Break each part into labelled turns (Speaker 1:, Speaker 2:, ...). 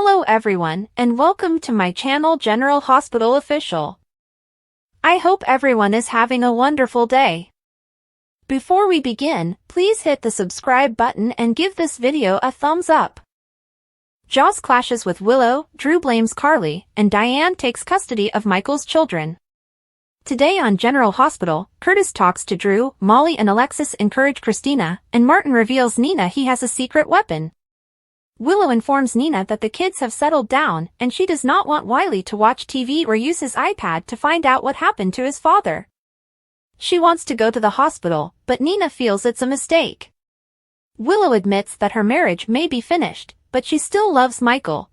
Speaker 1: Hello everyone, and welcome to my channel General Hospital Official. I hope everyone is having a wonderful day. Before we begin, please hit the subscribe button and give this video a thumbs up. Joss clashes with Willow, Drew blames Carly, and Diane takes custody of Michael's children. Today on General Hospital, Curtis talks to Drew, Molly and Alexis encourage Christina, and Martin reveals Nina he has a secret weapon. Willow informs Nina that the kids have settled down, and she does not want Wiley to watch TV or use his iPad to find out what happened to his father. She wants to go to the hospital, but Nina feels it's a mistake. Willow admits that her marriage may be finished, but she still loves Michael.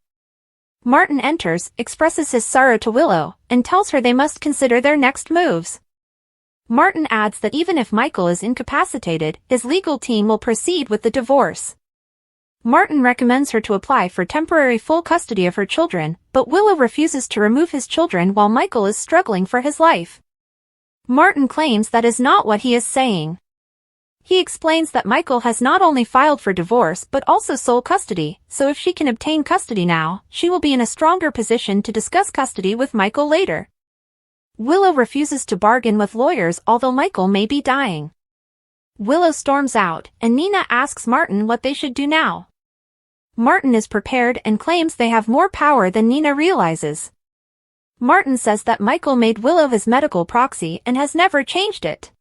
Speaker 1: Martin enters, expresses his sorrow to Willow, and tells her they must consider their next moves. Martin adds that even if Michael is incapacitated, his legal team will proceed with the divorce. Martin recommends her to apply for temporary full custody of her children, but Willow refuses to remove his children while Michael is struggling for his life. Martin claims that is not what he is saying. He explains that Michael has not only filed for divorce but also sole custody, so if she can obtain custody now, she will be in a stronger position to discuss custody with Michael later. Willow refuses to bargain with lawyers although Michael may be dying. Willow storms out, and Nina asks Martin what they should do now. Martin is prepared and claims they have more power than Nina realizes. Martin says that Michael made Willow his medical proxy and has never changed it.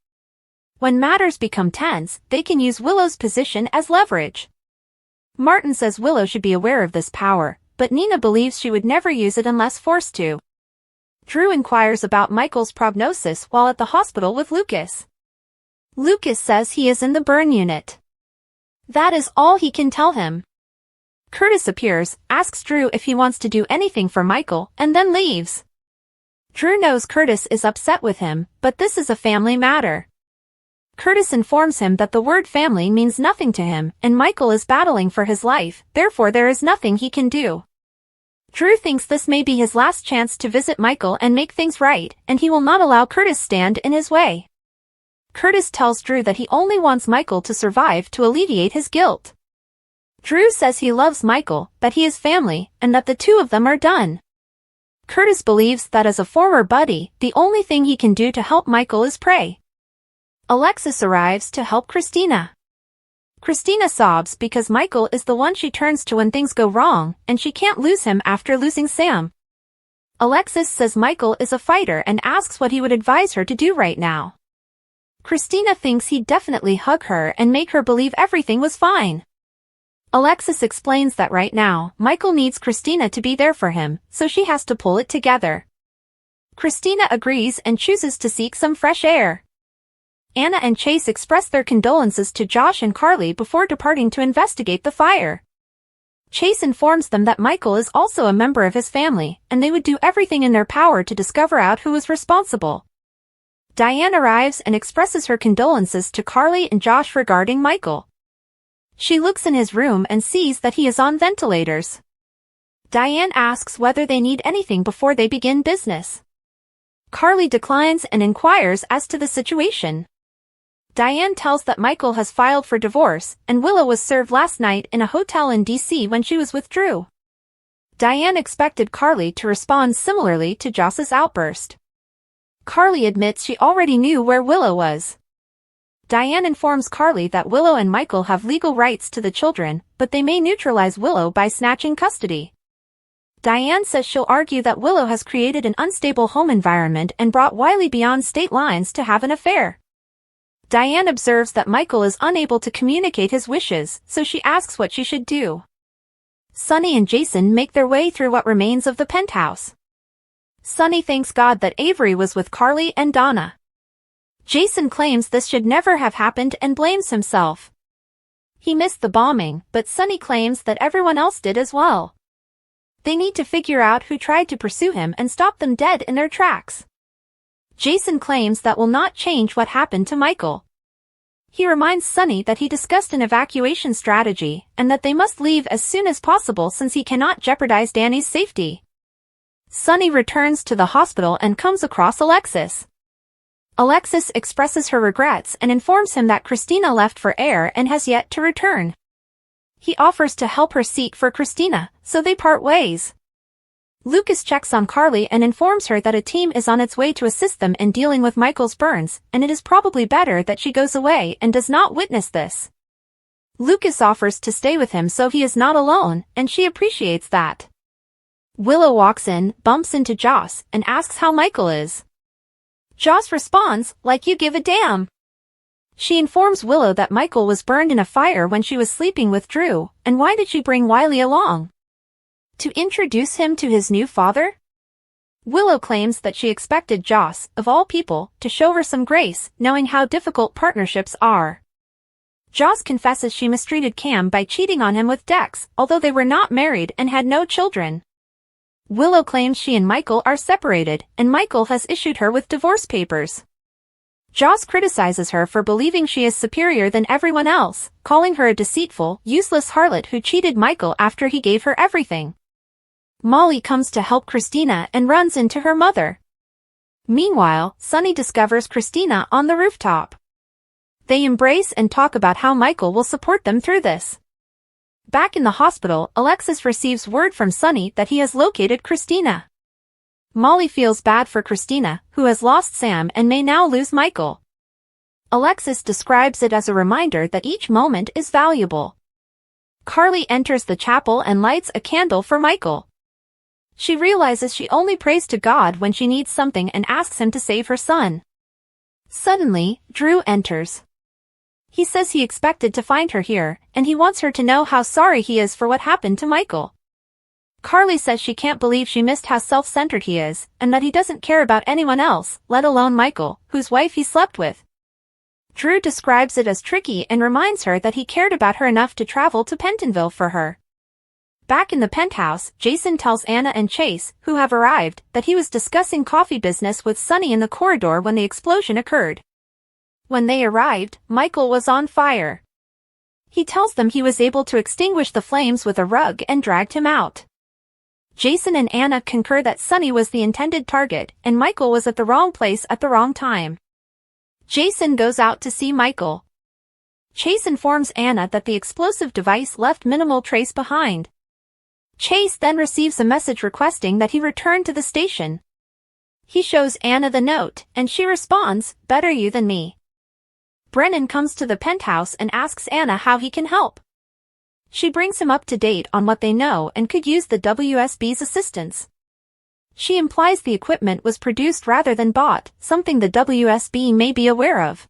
Speaker 1: When matters become tense, they can use Willow's position as leverage. Martin says Willow should be aware of this power, but Nina believes she would never use it unless forced to. Drew inquires about Michael's prognosis while at the hospital with Lucas. Lucas says he is in the burn unit. That is all he can tell him. Curtis appears, asks Drew if he wants to do anything for Michael, and then leaves. Drew knows Curtis is upset with him, but this is a family matter. Curtis informs him that the word family means nothing to him, and Michael is battling for his life, therefore there is nothing he can do. Drew thinks this may be his last chance to visit Michael and make things right, and he will not allow Curtis stand in his way. Curtis tells Drew that he only wants Michael to survive to alleviate his guilt. Drew says he loves Michael, that he is family, and that the two of them are done. Curtis believes that as a former buddy, the only thing he can do to help Michael is pray. Alexis arrives to help Christina. Christina sobs because Michael is the one she turns to when things go wrong, and she can't lose him after losing Sam. Alexis says Michael is a fighter and asks what he would advise her to do right now. Christina thinks he'd definitely hug her and make her believe everything was fine. Alexis explains that right now, Michael needs Christina to be there for him, so she has to pull it together. Christina agrees and chooses to seek some fresh air. Anna and Chase express their condolences to Josh and Carly before departing to investigate the fire. Chase informs them that Michael is also a member of his family, and they would do everything in their power to discover out who was responsible. Diane arrives and expresses her condolences to Carly and Josh regarding Michael. She looks in his room and sees that he is on ventilators. Diane asks whether they need anything before they begin business. Carly declines and inquires as to the situation. Diane tells that Michael has filed for divorce, and Willow was served last night in a hotel in D.C. when she was with Drew. Diane expected Carly to respond similarly to Joss's outburst. Carly admits she already knew where Willow was. Diane informs Carly that Willow and Michael have legal rights to the children, but they may neutralize Willow by snatching custody. Diane says she'll argue that Willow has created an unstable home environment and brought Wiley beyond state lines to have an affair. Diane observes that Michael is unable to communicate his wishes, so she asks what she should do. Sonny and Jason make their way through what remains of the penthouse. Sonny thanks God that Avery was with Carly and Donna. Jason claims this should never have happened and blames himself. He missed the bombing, but Sonny claims that everyone else did as well. They need to figure out who tried to pursue him and stop them dead in their tracks. Jason claims that will not change what happened to Michael. He reminds Sonny that he discussed an evacuation strategy and that they must leave as soon as possible since he cannot jeopardize Danny's safety. Sonny returns to the hospital and comes across Alexis. Alexis expresses her regrets and informs him that Christina left for air and has yet to return. He offers to help her seek for Christina, so they part ways. Lucas checks on Carly and informs her that a team is on its way to assist them in dealing with Michael's burns, and it is probably better that she goes away and does not witness this. Lucas offers to stay with him so he is not alone, and she appreciates that. Willow walks in, bumps into Joss, and asks how Michael is. Joss responds, "Like you give a damn." She informs Willow that Michael was burned in a fire when she was sleeping with Drew, and why did she bring Wiley along? To introduce him to his new father? Willow claims that she expected Joss, of all people, to show her some grace, knowing how difficult partnerships are. Joss confesses she mistreated Cam by cheating on him with Dex, although they were not married and had no children. Willow claims she and Michael are separated, and Michael has issued her with divorce papers. Joss criticizes her for believing she is superior than everyone else, calling her a deceitful, useless harlot who cheated Michael after he gave her everything. Molly comes to help Christina and runs into her mother. Meanwhile, Sonny discovers Christina on the rooftop. They embrace and talk about how Michael will support them through this. Back in the hospital, Alexis receives word from Sonny that he has located Christina. Molly feels bad for Christina, who has lost Sam and may now lose Michael. Alexis describes it as a reminder that each moment is valuable. Carly enters the chapel and lights a candle for Michael. She realizes she only prays to God when she needs something and asks him to save her son. Suddenly, Drew enters. He says he expected to find her here, and he wants her to know how sorry he is for what happened to Michael. Carly says she can't believe she missed how self-centered he is, and that he doesn't care about anyone else, let alone Michael, whose wife he slept with. Drew describes it as tricky and reminds her that he cared about her enough to travel to Pentonville for her. Back in the penthouse, Jason tells Anna and Chase, who have arrived, that he was discussing coffee business with Sonny in the corridor when the explosion occurred. When they arrived, Michael was on fire. He tells them he was able to extinguish the flames with a rug and dragged him out. Jason and Anna concur that Sonny was the intended target, and Michael was at the wrong place at the wrong time. Jason goes out to see Michael. Chase informs Anna that the explosive device left minimal trace behind. Chase then receives a message requesting that he return to the station. He shows Anna the note, and she responds, "Better you than me." Brennan comes to the penthouse and asks Anna how he can help. She brings him up to date on what they know and could use the WSB's assistance. She implies the equipment was produced rather than bought, something the WSB may be aware of.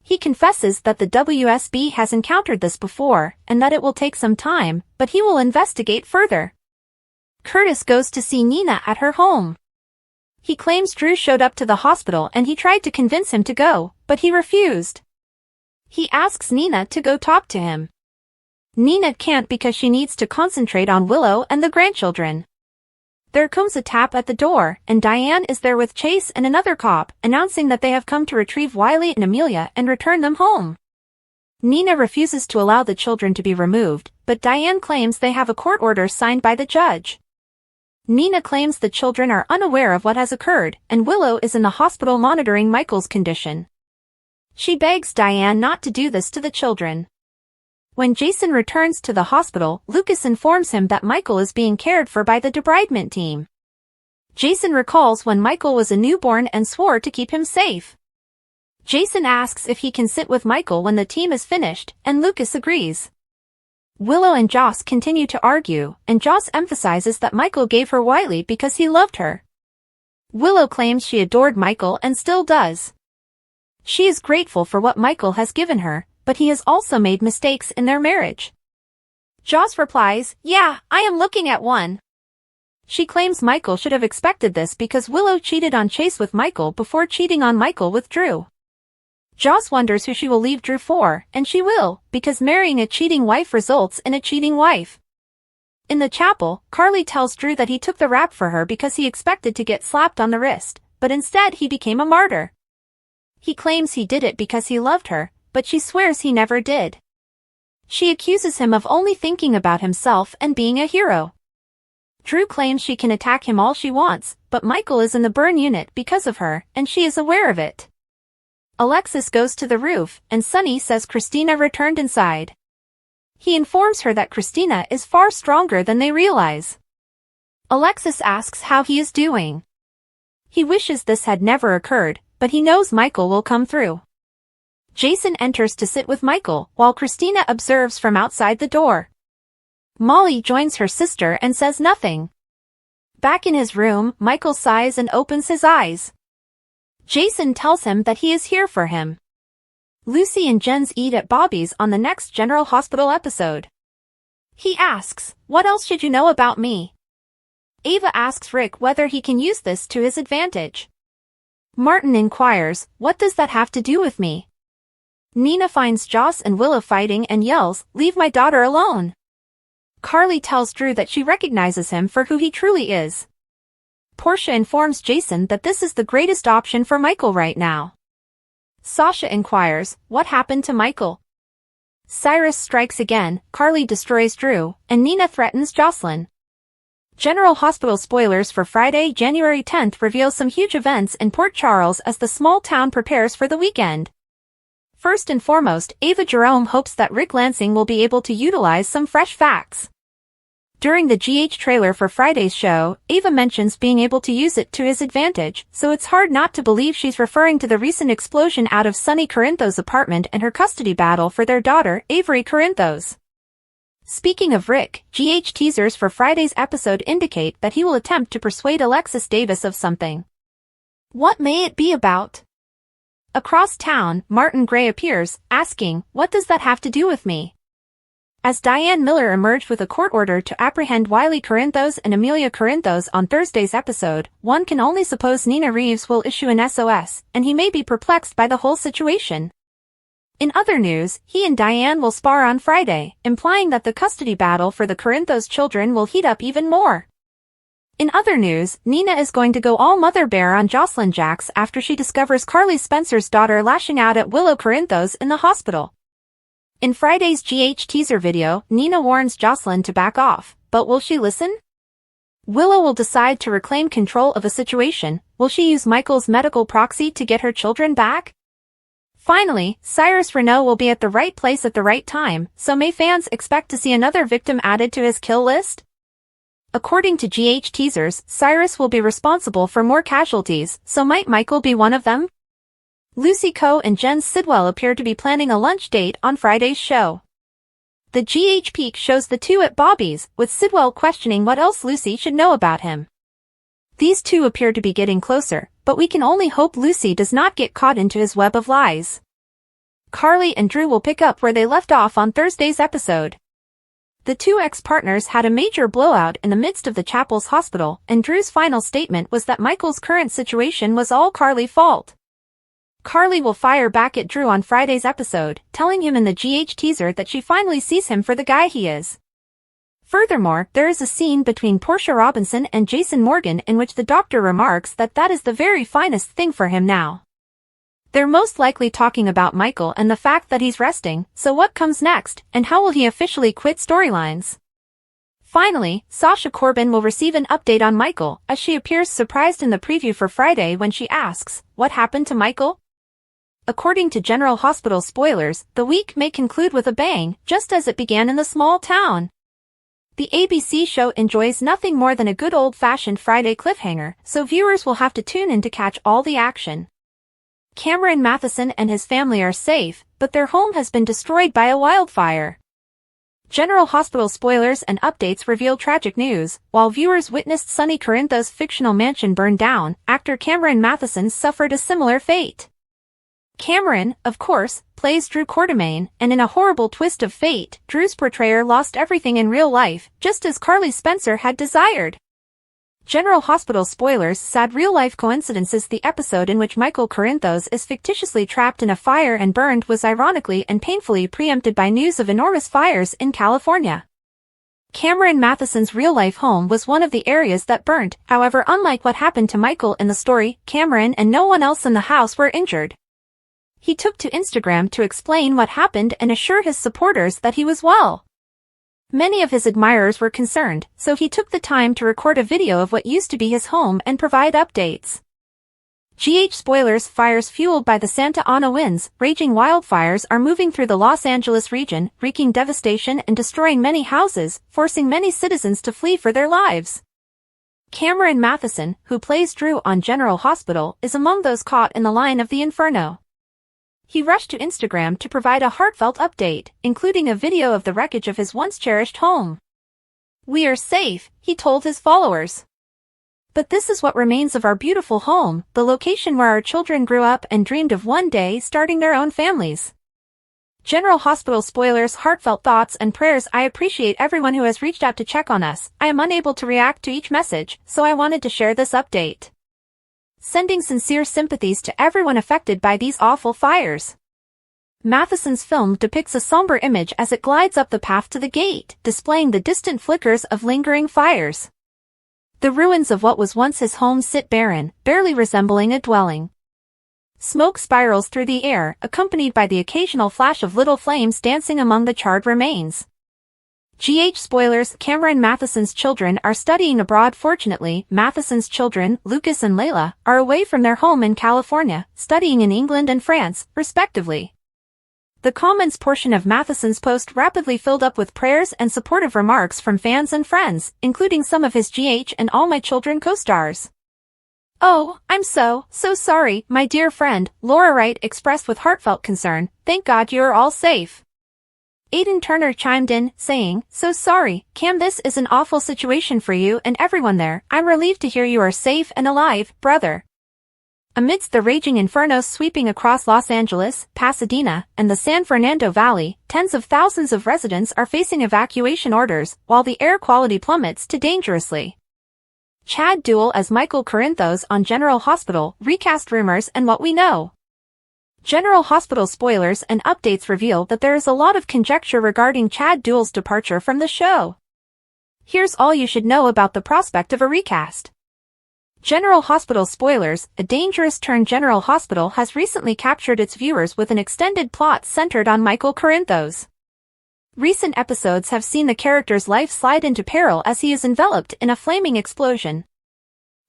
Speaker 1: He confesses that the WSB has encountered this before, and that it will take some time, but he will investigate further. Curtis goes to see Nina at her home. He claims Drew showed up to the hospital and he tried to convince him to go, but he refused. He asks Nina to go talk to him. Nina can't because she needs to concentrate on Willow and the grandchildren. There comes a tap at the door, and Diane is there with Chase and another cop, announcing that they have come to retrieve Wiley and Amelia and return them home. Nina refuses to allow the children to be removed, but Diane claims they have a court order signed by the judge. Nina claims the children are unaware of what has occurred, and Willow is in the hospital monitoring Michael's condition. She begs Diane not to do this to the children. When Jason returns to the hospital, Lucas informs him that Michael is being cared for by the debridement team. Jason recalls when Michael was a newborn and swore to keep him safe. Jason asks if he can sit with Michael when the team is finished, and Lucas agrees. Willow and Joss continue to argue, and Joss emphasizes that Michael gave her Wiley because he loved her. Willow claims she adored Michael and still does. She is grateful for what Michael has given her, but he has also made mistakes in their marriage. Joss replies, "Yeah, I am looking at one." She claims Michael should have expected this because Willow cheated on Chase with Michael before cheating on Michael with Drew. Joss wonders who she will leave Drew for, and she will, because marrying a cheating wife results in a cheating wife. In the chapel, Carly tells Drew that he took the rap for her because he expected to get slapped on the wrist, but instead he became a martyr. He claims he did it because he loved her, but she swears he never did. She accuses him of only thinking about himself and being a hero. Drew claims she can attack him all she wants, but Michael is in the burn unit because of her, and she is aware of it. Alexis goes to the roof, and Sonny says Christina returned inside. He informs her that Christina is far stronger than they realize. Alexis asks how he is doing. He wishes this had never occurred, but he knows Michael will come through. Jason enters to sit with Michael, while Christina observes from outside the door. Molly joins her sister and says nothing. Back in his room, Michael sighs and opens his eyes. Jason tells him that he is here for him. Lucy and Jens eat at Bobby's on the next General Hospital episode. He asks, "What else should you know about me?" Ava asks Rick whether he can use this to his advantage. Martin inquires, "What does that have to do with me?" Nina finds Joss and Willow fighting and yells, "Leave my daughter alone." Carly tells Drew that she recognizes him for who he truly is. Portia informs Jason that this is the greatest option for Michael right now. Sasha inquires, "What happened to Michael?" Cyrus strikes again, Carly destroys Drew, and Nina threatens Jocelyn. General Hospital spoilers for Friday, January 10th reveal some huge events in Port Charles as the small town prepares for the weekend. First and foremost, Ava Jerome hopes that Rick Lansing will be able to utilize some fresh facts. During the GH trailer for Friday's show, Ava mentions being able to use it to his advantage, so it's hard not to believe she's referring to the recent explosion out of Sonny Corinthos' apartment and her custody battle for their daughter, Avery Corinthos. Speaking of Rick, GH teasers for Friday's episode indicate that he will attempt to persuade Alexis Davis of something. What may it be about? Across town, Martin Gray appears, asking, "What does that have to do with me?" As Diane Miller emerged with a court order to apprehend Wiley Corinthos and Amelia Corinthos on Thursday's episode, one can only suppose Nina Reeves will issue an SOS, and he may be perplexed by the whole situation. In other news, he and Diane will spar on Friday, implying that the custody battle for the Corinthos children will heat up even more. In other news, Nina is going to go all mother bear on Jocelyn Jacks after she discovers Carly Spencer's daughter lashing out at Willow Corinthos in the hospital. In Friday's GH teaser video, Nina warns Jocelyn to back off, but will she listen? Willow will decide to reclaim control of a situation. Will she use Michael's medical proxy to get her children back? Finally, Cyrus Renaud will be at the right place at the right time, so may fans expect to see another victim added to his kill list? According to GH teasers, Cyrus will be responsible for more casualties, so might Michael be one of them? Lucy Coe and Jen Sidwell appear to be planning a lunch date on Friday's show. The GH peek shows the two at Bobby's, with Sidwell questioning what else Lucy should know about him. These two appear to be getting closer, but we can only hope Lucy does not get caught into his web of lies. Carly and Drew will pick up where they left off on Thursday's episode. The two ex-partners had a major blowout in the midst of the Chapel's hospital, and Drew's final statement was that Michael's current situation was all Carly's fault. Carly will fire back at Drew on Friday's episode, telling him in the GH teaser that she finally sees him for the guy he is. Furthermore, there is a scene between Portia Robinson and Jason Morgan in which the doctor remarks that that is the very finest thing for him now. They're most likely talking about Michael and the fact that he's resting, so what comes next, and how will he officially quit storylines? Finally, Sasha Corbin will receive an update on Michael, as she appears surprised in the preview for Friday when she asks, "What happened to Michael?" According to General Hospital spoilers, the week may conclude with a bang, just as it began in the small town. The ABC show enjoys nothing more than a good old-fashioned Friday cliffhanger, so viewers will have to tune in to catch all the action. Cameron Matheson and his family are safe, but their home has been destroyed by a wildfire. General Hospital spoilers and updates reveal tragic news. While viewers witnessed Sonny Corinthos' fictional mansion burn down, actor Cameron Matheson suffered a similar fate. Cameron, of course, plays Drew Quartermaine, and in a horrible twist of fate, Drew's portrayer lost everything in real life, just as Carly Spencer had desired. General Hospital spoilers sad real-life coincidences. The episode in which Michael Corinthos is fictitiously trapped in a fire and burned was ironically and painfully preempted by news of enormous fires in California. Cameron Matheson's real-life home was one of the areas that burnt. However, unlike what happened to Michael in the story, Cameron and no one else in the house were injured. He took to Instagram to explain what happened and assure his supporters that he was well. Many of his admirers were concerned, so he took the time to record a video of what used to be his home and provide updates. Spoilers: fires fueled by the Santa Ana winds, raging wildfires are moving through the Los Angeles region, wreaking devastation and destroying many houses, forcing many citizens to flee for their lives. Cameron Matheson, who plays Drew on General Hospital, is among those caught in the line of the inferno. He rushed to Instagram to provide a heartfelt update, including a video of the wreckage of his once-cherished home. "We are safe," he told his followers. "But this is what remains of our beautiful home, the location where our children grew up and dreamed of one day starting their own families." General Hospital spoilers: heartfelt thoughts and prayers. I appreciate everyone who has reached out to check on us. I am unable to react to each message, so I wanted to share this update. Sending sincere sympathies to everyone affected by these awful fires. Matheson's film depicts a somber image as it glides up the path to the gate, displaying the distant flickers of lingering fires. The ruins of what was once his home sit barren, barely resembling a dwelling. Smoke spirals through the air, accompanied by the occasional flash of little flames dancing among the charred remains. Spoilers: Cameron Matheson's children are studying abroad. Fortunately, Matheson's children, Lucas and Layla, are away from their home in California, studying in England and France, respectively. The comments portion of Matheson's post rapidly filled up with prayers and supportive remarks from fans and friends, including some of his and All My Children co-stars. "Oh, I'm so sorry, my dear friend," Laura Wright expressed with heartfelt concern. "Thank God you are all safe." Aidan Turner chimed in, saying, "So sorry, Cam, this is an awful situation for you and everyone there. I'm relieved to hear you are safe and alive, brother." Amidst the raging inferno sweeping across Los Angeles, Pasadena, and the San Fernando Valley, tens of thousands of residents are facing evacuation orders, while the air quality plummets to dangerously. Chad Duell as Michael Corinthos on General Hospital, recast rumors and what we know. General Hospital spoilers and updates reveal that there is a lot of conjecture regarding Chad Duell's departure from the show. Here's all you should know about the prospect of a recast. General Hospital spoilers: a dangerous turn. General Hospital has recently captured its viewers with an extended plot centered on Michael Corinthos. Recent episodes have seen the character's life slide into peril as he is enveloped in a flaming explosion.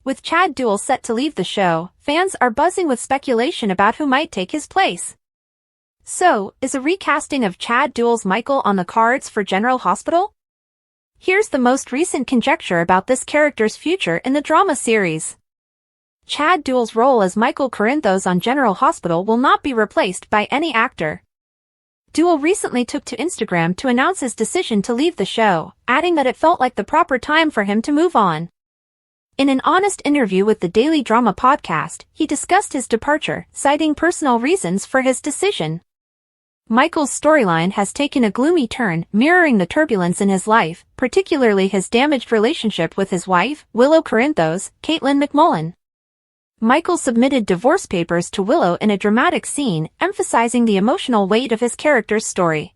Speaker 1: With Chad Duell set to leave the show, fans are buzzing with speculation about who might take his place. So, is a recasting of Chad Duell's Michael on the cards for General Hospital? Here's the most recent conjecture about this character's future in the drama series. Chad Duell's role as Michael Corinthos on General Hospital will not be replaced by any actor. Duell recently took to Instagram to announce his decision to leave the show, adding that it felt like the proper time for him to move on. In an honest interview with the Daily Drama podcast, he discussed his departure, citing personal reasons for his decision. Michael's storyline has taken a gloomy turn, mirroring the turbulence in his life, particularly his damaged relationship with his wife, Willow Corinthos, Caitlin McMullen. Michael submitted divorce papers to Willow in a dramatic scene, emphasizing the emotional weight of his character's story.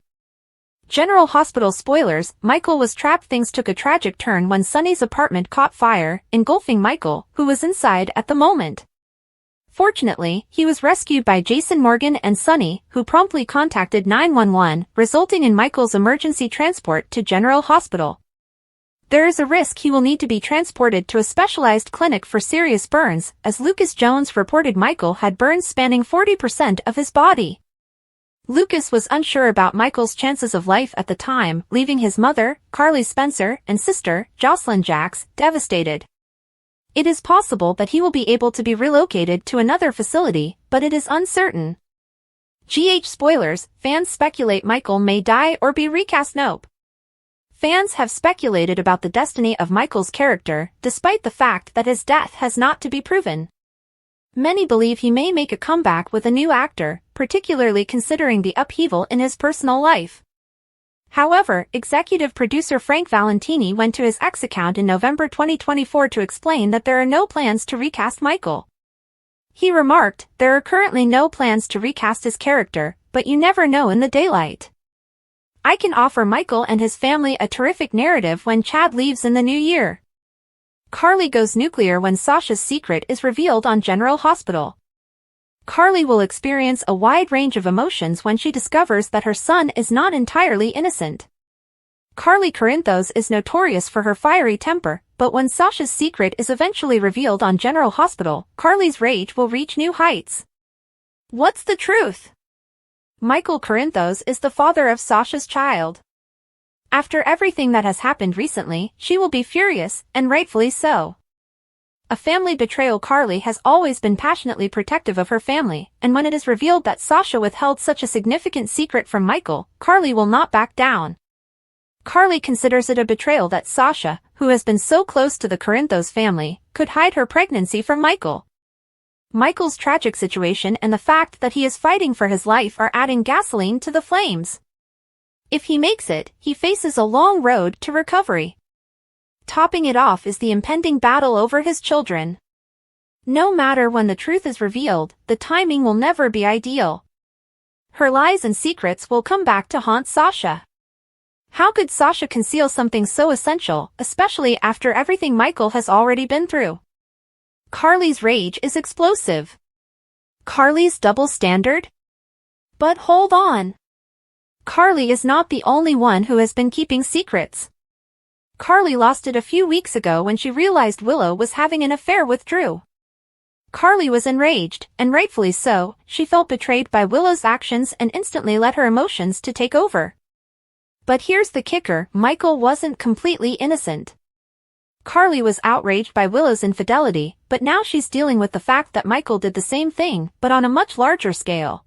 Speaker 1: General Hospital spoilers: Michael was trapped. Things took a tragic turn when Sonny's apartment caught fire, engulfing Michael, who was inside at the moment. Fortunately, he was rescued by Jason Morgan and Sonny, who promptly contacted 911, resulting in Michael's emergency transport to General Hospital. There is a risk he will need to be transported to a specialized clinic for serious burns, as Lucas Jones reported Michael had burns spanning 40% of his body. Lucas was unsure about Michael's chances of life at the time, leaving his mother, Carly Spencer, and sister, Jocelyn Jacks, devastated. It is possible that he will be able to be relocated to another facility, but it is uncertain. Spoilers: fans speculate Michael may die or be recast. Nope. Fans have speculated about the destiny of Michael's character, despite the fact that his death has not to be proven. Many believe he may make a comeback with a new actor, particularly considering the upheaval in his personal life. However, executive producer Frank Valentini went to his X account in November 2024 to explain that there are no plans to recast Michael. He remarked, "There are currently no plans to recast his character, but you never know in the daylight. I can offer Michael and his family a terrific narrative when Chad leaves in the new year." Carly goes nuclear when Sasha's secret is revealed on General Hospital. Carly will experience a wide range of emotions when she discovers that her son is not entirely innocent. Carly Corinthos is notorious for her fiery temper, But when Sasha's secret is eventually revealed on General Hospital, Carly's rage will reach new heights. What's the truth? Michael Corinthos is the father of Sasha's child. After everything that has happened recently, she will be furious, and rightfully so. A family betrayal. Carly has always been passionately protective of her family, and when it is revealed that Sasha withheld such a significant secret from Michael, Carly will not back down. Carly considers it a betrayal that Sasha, who has been so close to the Corinthos family, could hide her pregnancy from Michael. Michael's tragic situation and the fact that he is fighting for his life are adding gasoline to the flames. If he makes it, he faces a long road to recovery. Topping it off is the impending battle over his children. No matter when the truth is revealed, the timing will never be ideal. Her lies and secrets will come back to haunt Sasha. How could Sasha conceal something so essential, especially after everything Michael has already been through? Carly's rage is explosive. Carly's double standard? But hold on. Carly is not the only one who has been keeping secrets. Carly lost it a few weeks ago when she realized Willow was having an affair with Drew. Carly was enraged, and rightfully so. She felt betrayed by Willow's actions and instantly let her emotions to take over. But here's the kicker, Michael wasn't completely innocent. Carly was outraged by Willow's infidelity, but now she's dealing with the fact that Michael did the same thing, but on a much larger scale.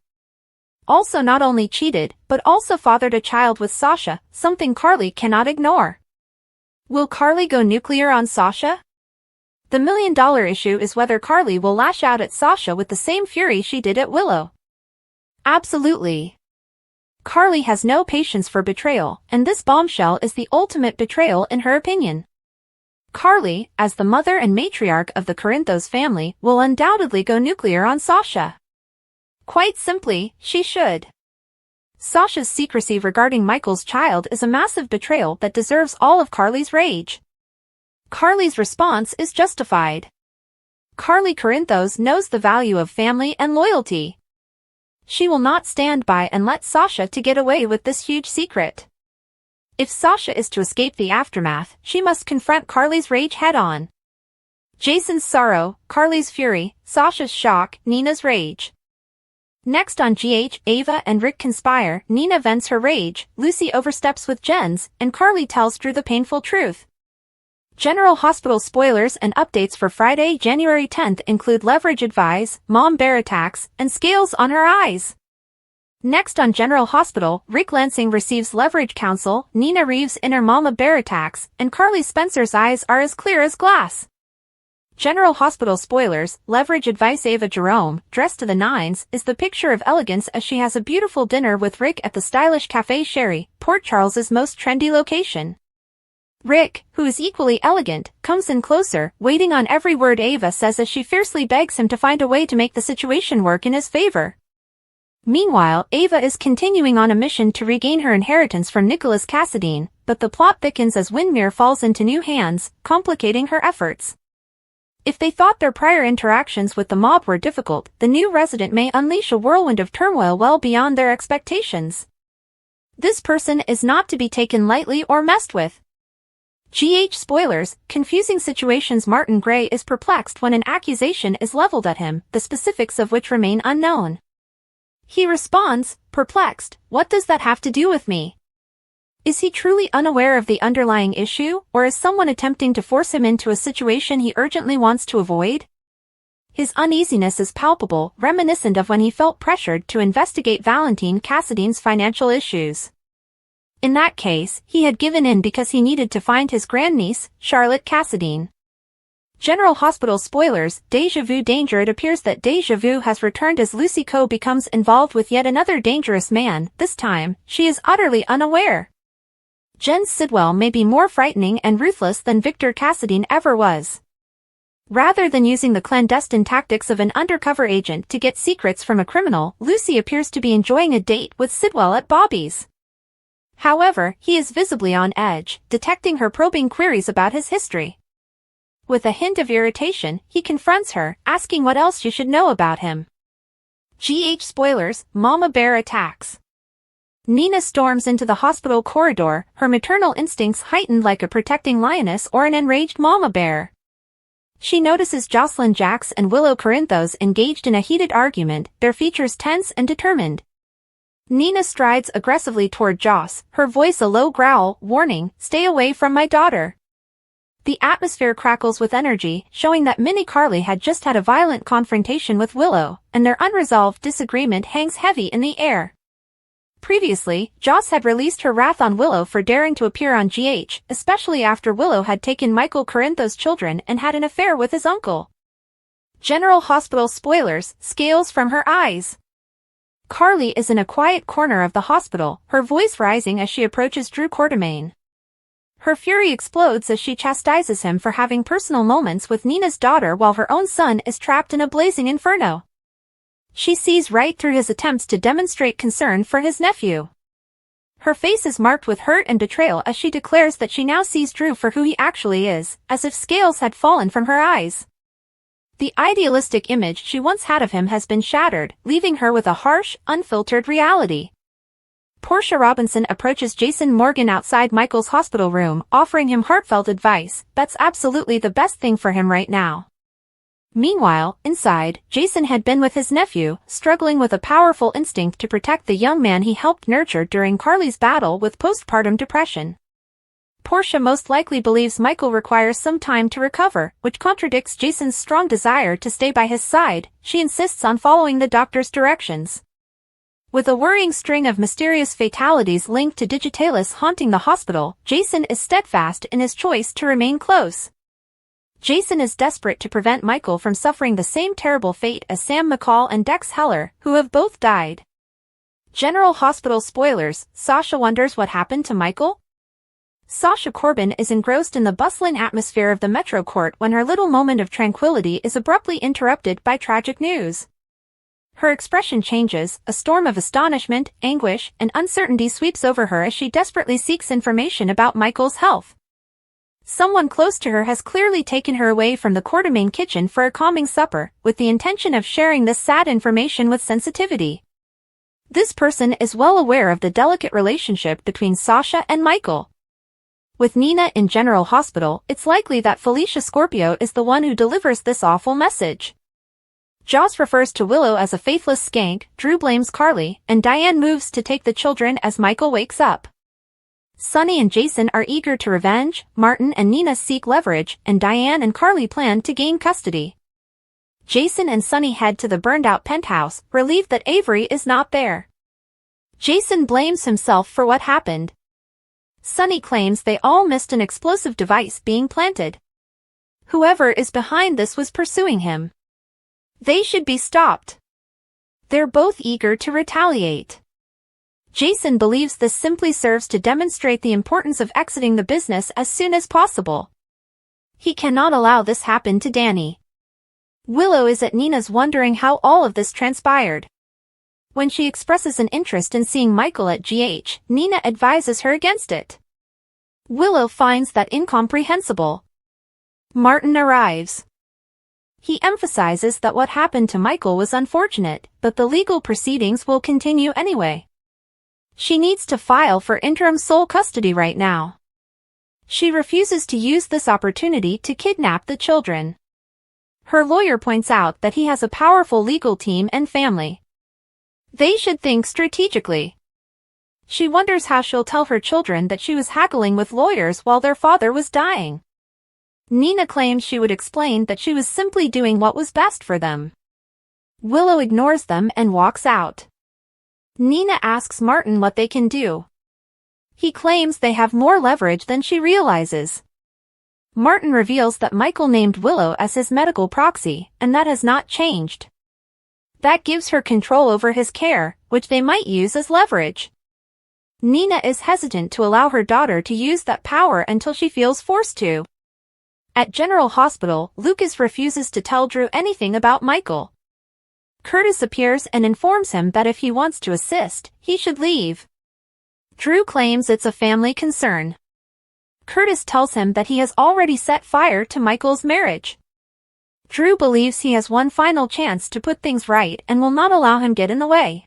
Speaker 1: Also not only cheated, but also fathered a child with Sasha, something Carly cannot ignore. Will Carly go nuclear on Sasha? The million-dollar issue is whether Carly will lash out at Sasha with the same fury she did at Willow. Absolutely. Carly has no patience for betrayal, and this bombshell is the ultimate betrayal in her opinion. Carly, as the mother and matriarch of the Corinthos family, will undoubtedly go nuclear on Sasha. Quite simply, she should. Sasha's secrecy regarding Michael's child is a massive betrayal that deserves all of Carly's rage. Carly's response is justified. Carly Corinthos knows the value of family and loyalty. She will not stand by and let Sasha to get away with this huge secret. If Sasha is to escape the aftermath, she must confront Carly's rage head-on. Jason's sorrow, Carly's fury, Sasha's shock, Nina's rage. Next on GH, Ava and Rick conspire, Nina vents her rage, Lucy oversteps with Jens, and Carly tells Drew the painful truth. General Hospital spoilers and updates for Friday, January 10th include Leverage Advise, Mom Bear Attacks, and Scales on Her Eyes. Next on General Hospital, Rick Lansing receives Leverage Counsel, Nina Reeves' inner Mama Bear Attacks, and Carly Spencer's eyes are as clear as glass. General Hospital spoilers, Leverage Advice. Ava Jerome, dressed to the nines, is the picture of elegance as she has a beautiful dinner with Rick at the stylish Café Sherry, Port Charles's most trendy location. Rick, who is equally elegant, comes in closer, waiting on every word Ava says as she fiercely begs him to find a way to make the situation work in his favor. Meanwhile, Ava is continuing on a mission to regain her inheritance from Nicholas Cassadine, but the plot thickens as Windmere falls into new hands, complicating her efforts. If they thought their prior interactions with the mob were difficult, the new resident may unleash a whirlwind of turmoil well beyond their expectations. This person is not to be taken lightly or messed with. GH spoilers, confusing situations. Martin Gray is perplexed when an accusation is leveled at him, the specifics of which remain unknown. He responds, perplexed, what does that have to do with me? Is he truly unaware of the underlying issue, or is someone attempting to force him into a situation he urgently wants to avoid? His uneasiness is palpable, reminiscent of when he felt pressured to investigate Valentine Cassadine's financial issues. In that case, he had given in because he needed to find his grandniece, Charlotte Cassadine. General Hospital spoilers, Deja Vu danger. It appears that Deja Vu has returned as Lucy Coe becomes involved with yet another dangerous man. This time, she is utterly unaware. Jens Sidwell may be more frightening and ruthless than Victor Cassadine ever was. Rather than using the clandestine tactics of an undercover agent to get secrets from a criminal, Lucy appears to be enjoying a date with Sidwell at Bobby's. However, he is visibly on edge, detecting her probing queries about his history. With a hint of irritation, he confronts her, asking what else she should know about him. GH spoilers, Mama Bear attacks. Nina storms into the hospital corridor, her maternal instincts heightened like a protecting lioness or an enraged mama bear. She notices Jocelyn Jax and Willow Corinthos engaged in a heated argument, their features tense and determined. Nina strides aggressively toward Joss, her voice a low growl, warning, "Stay away from my daughter." The atmosphere crackles with energy, showing that Minnie Carly had just had a violent confrontation with Willow, and their unresolved disagreement hangs heavy in the air. Previously, Joss had released her wrath on Willow for daring to appear on GH, especially after Willow had taken Michael Corinthos' children and had an affair with his uncle. General Hospital spoilers, scales from her eyes. Carly is in a quiet corner of the hospital, her voice rising as she approaches Drew Quartermaine. Her fury explodes as she chastises him for having personal moments with Nina's daughter while her own son is trapped in a blazing inferno. She sees right through his attempts to demonstrate concern for his nephew. Her face is marked with hurt and betrayal as she declares that she now sees Drew for who he actually is, as if scales had fallen from her eyes. The idealistic image she once had of him has been shattered, leaving her with a harsh, unfiltered reality. Portia Robinson approaches Jason Morgan outside Michael's hospital room, offering him heartfelt advice. That's absolutely the best thing for him right now. Meanwhile, inside, Jason had been with his nephew, struggling with a powerful instinct to protect the young man he helped nurture during Carly's battle with postpartum depression. Portia most likely believes Michael requires some time to recover, which contradicts Jason's strong desire to stay by his side. She insists on following the doctor's directions. With a worrying string of mysterious fatalities linked to Digitalis haunting the hospital, Jason is steadfast in his choice to remain close. Jason is desperate to prevent Michael from suffering the same terrible fate as Sam McCall and Dex Heller, who have both died. General Hospital spoilers, Sasha wonders what happened to Michael? Sasha Corbin is engrossed in the bustling atmosphere of the Metro Court when her little moment of tranquility is abruptly interrupted by tragic news. Her expression changes, a storm of astonishment, anguish, and uncertainty sweeps over her as she desperately seeks information about Michael's health. Someone close to her has clearly taken her away from the Quartermaine kitchen for a calming supper, with the intention of sharing this sad information with sensitivity. This person is well aware of the delicate relationship between Sasha and Michael. With Nina in General Hospital, it's likely that Felicia Scorpio is the one who delivers this awful message. Joss refers to Willow as a faithless skank, Drew blames Carly, and Diane moves to take the children as Michael wakes up. Sonny and Jason are eager to revenge, Martin and Nina seek leverage, and Diane and Carly plan to gain custody. Jason and Sonny head to the burned-out penthouse, relieved that Avery is not there. Jason blames himself for what happened. Sonny claims they all missed an explosive device being planted. Whoever is behind this was pursuing him. They should be stopped. They're both eager to retaliate. Jason believes this simply serves to demonstrate the importance of exiting the business as soon as possible. He cannot allow this happen to Danny. Willow is at Nina's wondering how all of this transpired. When she expresses an interest in seeing Michael at GH, Nina advises her against it. Willow finds that incomprehensible. Martin arrives. He emphasizes that what happened to Michael was unfortunate, but the legal proceedings will continue anyway. She needs to file for interim sole custody right now. She refuses to use this opportunity to kidnap the children. Her lawyer points out that he has a powerful legal team and family. They should think strategically. She wonders how she'll tell her children that she was haggling with lawyers while their father was dying. Nina claims she would explain that she was simply doing what was best for them. Willow ignores them and walks out. Nina asks Martin what they can do. He claims they have more leverage than she realizes. Martin reveals that Michael named Willow as his medical proxy, and that has not changed. That gives her control over his care, which they might use as leverage. Nina is hesitant to allow her daughter to use that power until she feels forced to. At General Hospital, Lucas refuses to tell Drew anything about Michael. Curtis appears and informs him that if he wants to assist, he should leave. Drew claims it's a family concern. Curtis tells him that he has already set fire to Michael's marriage. Drew believes he has one final chance to put things right and will not allow him get in the way.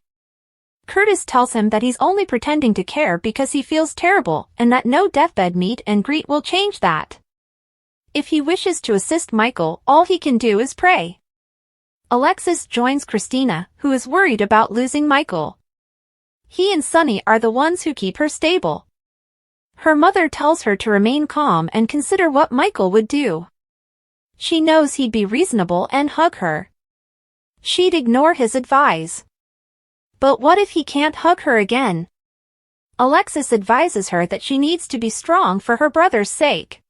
Speaker 1: Curtis tells him that he's only pretending to care because he feels terrible and that no deathbed meet and greet will change that. If he wishes to assist Michael, all he can do is pray. Alexis joins Christina, who is worried about losing Michael. He and Sonny are the ones who keep her stable. Her mother tells her to remain calm and consider what Michael would do. She knows he'd be reasonable and hug her. She'd ignore his advice. But what if he can't hug her again? Alexis advises her that she needs to be strong for her brother's sake.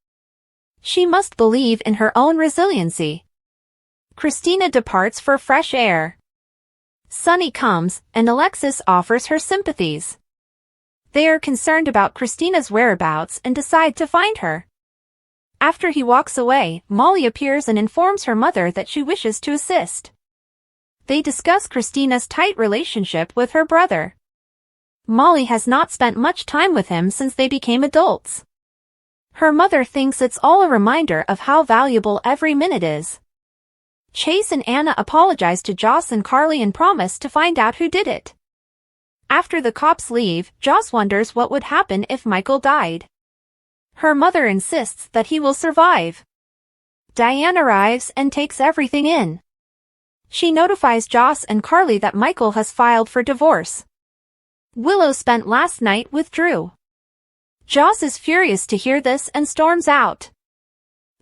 Speaker 1: She must believe in her own resiliency. Christina departs for fresh air. Sonny comes, and Alexis offers her sympathies. They are concerned about Christina's whereabouts and decide to find her. After he walks away, Molly appears and informs her mother that she wishes to assist. They discuss Christina's tight relationship with her brother. Molly has not spent much time with him since they became adults. Her mother thinks it's all a reminder of how valuable every minute is. Chase and Anna apologize to Joss and Carly and promise to find out who did it. After the cops leave, Joss wonders what would happen if Michael died. Her mother insists that he will survive. Diane arrives and takes everything in. She notifies Joss and Carly that Michael has filed for divorce. Willow spent last night with Drew. Joss is furious to hear this and storms out.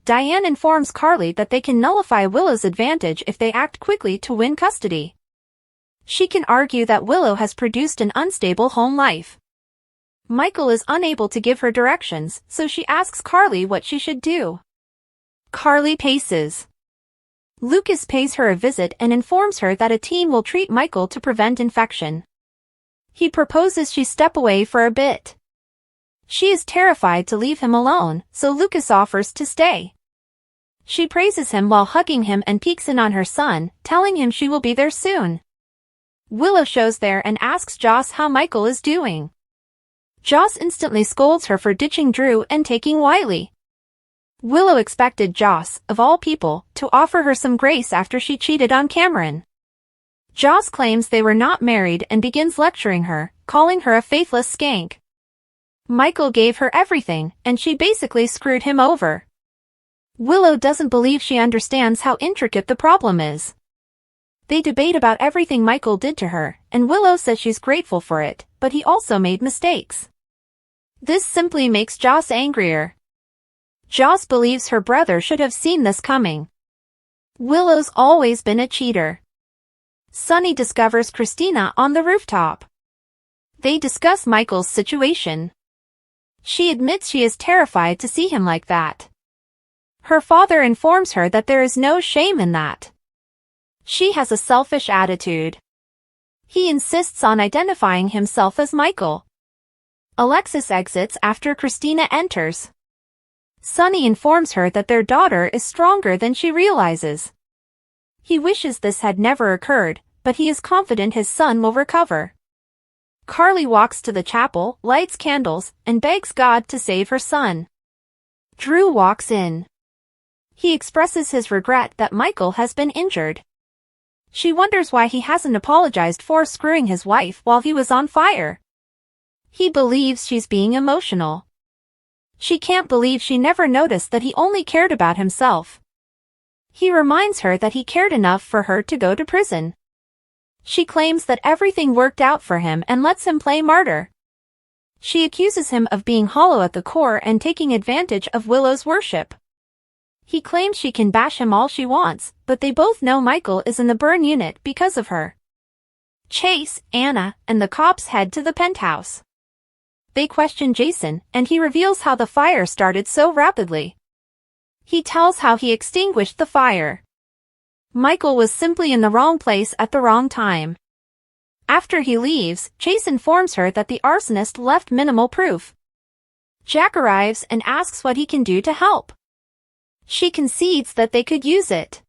Speaker 1: Diane informs Carly that they can nullify Willow's advantage if they act quickly to win custody. She can argue that Willow has produced an unstable home life. Michael is unable to give her directions, so she asks Carly what she should do. Carly paces. Lucas pays her a visit and informs her that a team will treat Michael to prevent infection. He proposes she step away for a bit. She is terrified to leave him alone, so Lucas offers to stay. She praises him while hugging him and peeks in on her son, telling him she will be there soon. Willow shows there and asks Joss how Michael is doing. Joss instantly scolds her for ditching Drew and taking Wiley. Willow expected Joss, of all people, to offer her some grace after she cheated on Cameron. Joss claims they were not married and begins lecturing her, calling her a faithless skank. Michael gave her everything, and she basically screwed him over. Willow doesn't believe she understands how intricate the problem is. They debate about everything Michael did to her, and Willow says she's grateful for it, but he also made mistakes. This simply makes Joss angrier. Joss believes her brother should have seen this coming. Willow's always been a cheater. Sonny discovers Christina on the rooftop. They discuss Michael's situation. She admits she is terrified to see him like that. Her father informs her that there is no shame in that. She has a selfish attitude. He insists on identifying himself as Michael. Alexis exits after Christina enters. Sonny informs her that their daughter is stronger than she realizes. He wishes this had never occurred, but he is confident his son will recover. Carly walks to the chapel, lights candles, and begs God to save her son. Drew walks in. He expresses his regret that Michael has been injured. She wonders why he hasn't apologized for screwing his wife while he was on fire. He believes she's being emotional. She can't believe she never noticed that he only cared about himself. He reminds her that he cared enough for her to go to prison. She claims that everything worked out for him and lets him play martyr. She accuses him of being hollow at the core and taking advantage of Willow's worship. He claims she can bash him all she wants, but they both know Michael is in the burn unit because of her. Chase, Anna, and the cops head to the penthouse. They question Jason, and he reveals how the fire started so rapidly. He tells how he extinguished the fire. Michael was simply in the wrong place at the wrong time. After he leaves, Chase informs her that the arsonist left minimal proof. Jack arrives and asks what he can do to help. She concedes that they could use it.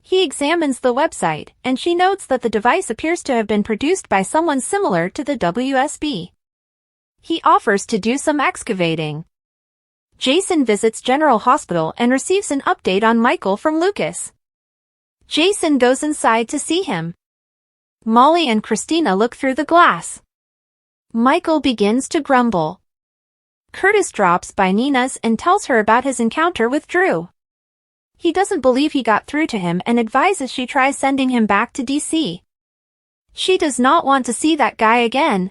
Speaker 1: He examines the website, and she notes that the device appears to have been produced by someone similar to the WSB. He offers to do some excavating. Jason visits General Hospital and receives an update on Michael from Lucas. Jason goes inside to see him. Molly and Christina look through the glass. Michael begins to grumble. Curtis drops by Nina's and tells her about his encounter with Drew. He doesn't believe he got through to him and advises she try sending him back to DC. She does not want to see that guy again.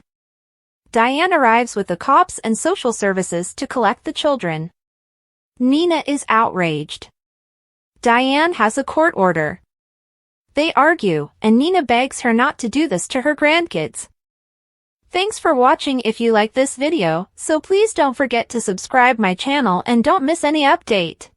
Speaker 1: Diane arrives with the cops and social services to collect the children. Nina is outraged. Diane has a court order. They argue, and Nina begs her not to do this to her grandkids. Thanks for watching. If you like this video, so please don't forget to subscribe my channel and don't miss any update.